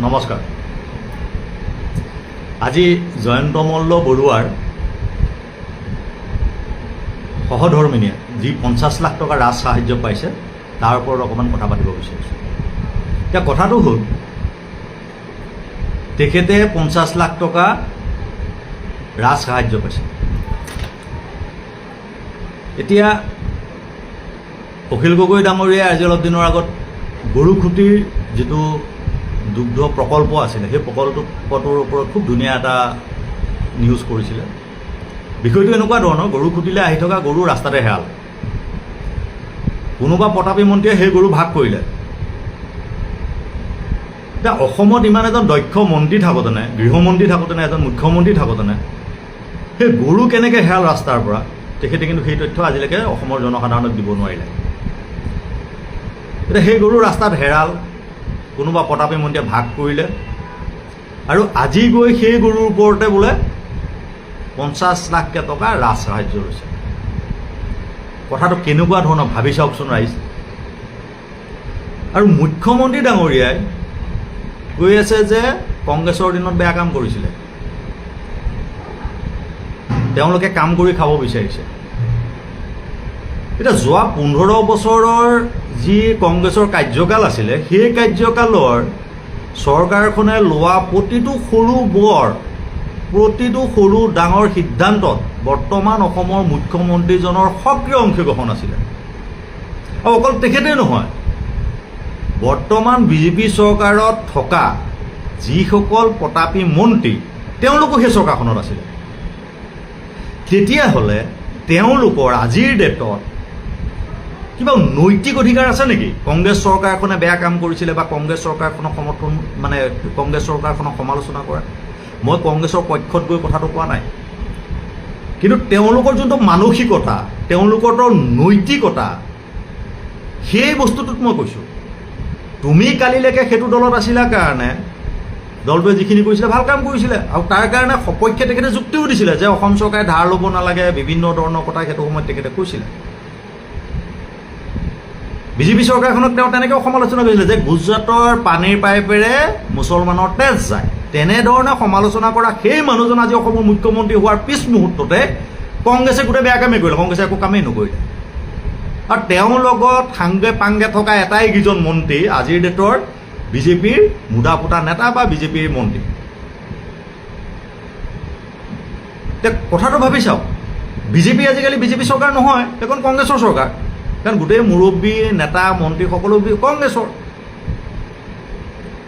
নমস্কাৰ। আজি জয়ন্তমল্ল বৰুৱাৰ সহধৰ্মিনীয়ে যি 50 লাখ টকা ৰাজ সাহায্য পাইছে তাৰ ওপৰত অকণমান কথা পাতিব বিচাৰিছোঁ। এতিয়া কথাটো হ'ল তেখেতে 50 লাখ টকা ৰাজ সাহায্য পাইছে। এতিয়া অখিল গগৈ ডাঙৰীয়াই আজি অলপ দিনৰ আগত গৰুখুটিৰ যিটো দুগ্ধ প্ৰকল্প আছিলে সেই প্ৰকল্পটোৰ ওপৰত খুব ধুনীয়া এটা নিউজ কৰিছিলে। বিষয়টো এনেকুৱা ধৰণৰ, গৰু খুটিলে আহি থকা গৰু ৰাস্তাতে হেৰাল। কোনোবা প্ৰতাপী মন্ত্ৰীয়ে সেই গৰু ভাগ কৰিলে। এতিয়া অসমত ইমান এজন দক্ষ মন্ত্ৰী থাকোঁতেনে, গৃহমন্ত্ৰী থাকোঁতেনে, এজন মুখ্যমন্ত্ৰী থাকোঁতেনে সেই গৰু কেনেকৈ হেৰাল ৰাস্তাৰ পৰা, তেখেতে কিন্তু সেই তথ্য আজিলৈকে অসমৰ জনসাধাৰণক দিব নোৱাৰিলে। এতিয়া সেই গৰু ৰাস্তাত হেৰাল, কোনোবা প্ৰতাপী মন্ত্ৰীয়ে ভাগ কৰিলে আৰু আজি গৈ সেই গৰুৰ ওপৰতে বোলে 50 লাখ টকা ৰাজ সাহায্য লৈছে। কথাটো কেনেকুৱা ধৰণৰ ভাবি চাওকচোন ৰাইজ। আৰু মুখ্যমন্ত্ৰী ডাঙৰীয়াই কৈ আছে যে কংগ্ৰেছৰ দিনত বেয়া কাম কৰিছিলে, তেওঁলোকে কাম কৰি খাব বিচাৰিছে। এতিয়া যোৱা 15 বছৰৰ যি কংগ্ৰেছৰ কাৰ্যকাল আছিলে সেই কাৰ্যকালৰ চৰকাৰখনে লোৱা প্ৰতিটো সৰু ডাঙৰ সিদ্ধান্তত বৰ্তমান অসমৰ মুখ্যমন্ত্ৰীজনৰ সক্ৰিয় অংশগ্ৰহণ আছিলে। আৰু অকল তেখেতেই নহয়, বৰ্তমান বিজেপি চৰকাৰত থকা যিসকল প্ৰতাপী মন্ত্ৰী তেওঁলোকো সেই চৰকাৰখনত আছিলে। তেতিয়াহ'লে তেওঁলোকৰ আজিৰ ডেটত কিবা নৈতিক অধিকাৰ আছে নেকি? কংগ্ৰেছ চৰকাৰখনে বেয়া কাম কৰিছিলে বা কংগ্ৰেছ চৰকাৰখনক সমৰ্থন কংগ্ৰেছ চৰকাৰখনক সমালোচনা কৰা। মই কংগ্ৰেছৰ পক্ষত গৈ কথাটো কোৱা নাই, কিন্তু তেওঁলোকৰ যোনটো মানসিকতা, তেওঁলোকৰ নৈতিকতা, সেই বস্তুটোত মই কৈছোঁ। তুমি কালিলৈকে সেইটো দলত আছিলা কাৰণে দলটোৱে যিখিনি কৰিছিলে ভাল কাম কৰিছিলে, আৰু তাৰ কাৰণে সপক্ষে তেখেতে যুক্তিও দিছিলে যে অসম চৰকাৰে ধাৰ ল'ব নালাগে, বিভিন্ন ধৰণৰ কথা সেইটো সময়ত তেখেতে কৈছিলে। বিজেপি চৰকাৰখনক তেওঁ তেনেকৈ সমালোচনা কৰিছিলে যে গুজৰাটৰ পানীৰ পাইপেৰে মুছলমানৰ তেজ যায়। তেনেধৰণে সমালোচনা কৰা সেই মানুহজন আজি অসমৰ মুখ্যমন্ত্ৰী হোৱাৰ পিছ মুহূৰ্ততে কংগ্ৰেছে গোটেই বেয়া কামেই কৰিলে, কংগ্ৰেছে একো কামেই নকৰিলে। আৰু তেওঁৰ লগত সাংগে পাংগে থকা এটাই কেইজন মন্ত্ৰী আজিৰ ডেটৰ বিজেপিৰ মুদা ফুটা নেতা বা বিজেপিৰ মন্ত্ৰী। এতিয়া কথাটো ভাবি চাওক, বিজেপি আজিকালি বিজেপি চৰকাৰ নহয়, এখন কংগ্ৰেছৰ চৰকাৰ। কাৰণ গোটেই মুৰব্বী নেতা মন্ত্ৰী সকলো কংগ্ৰেছৰ।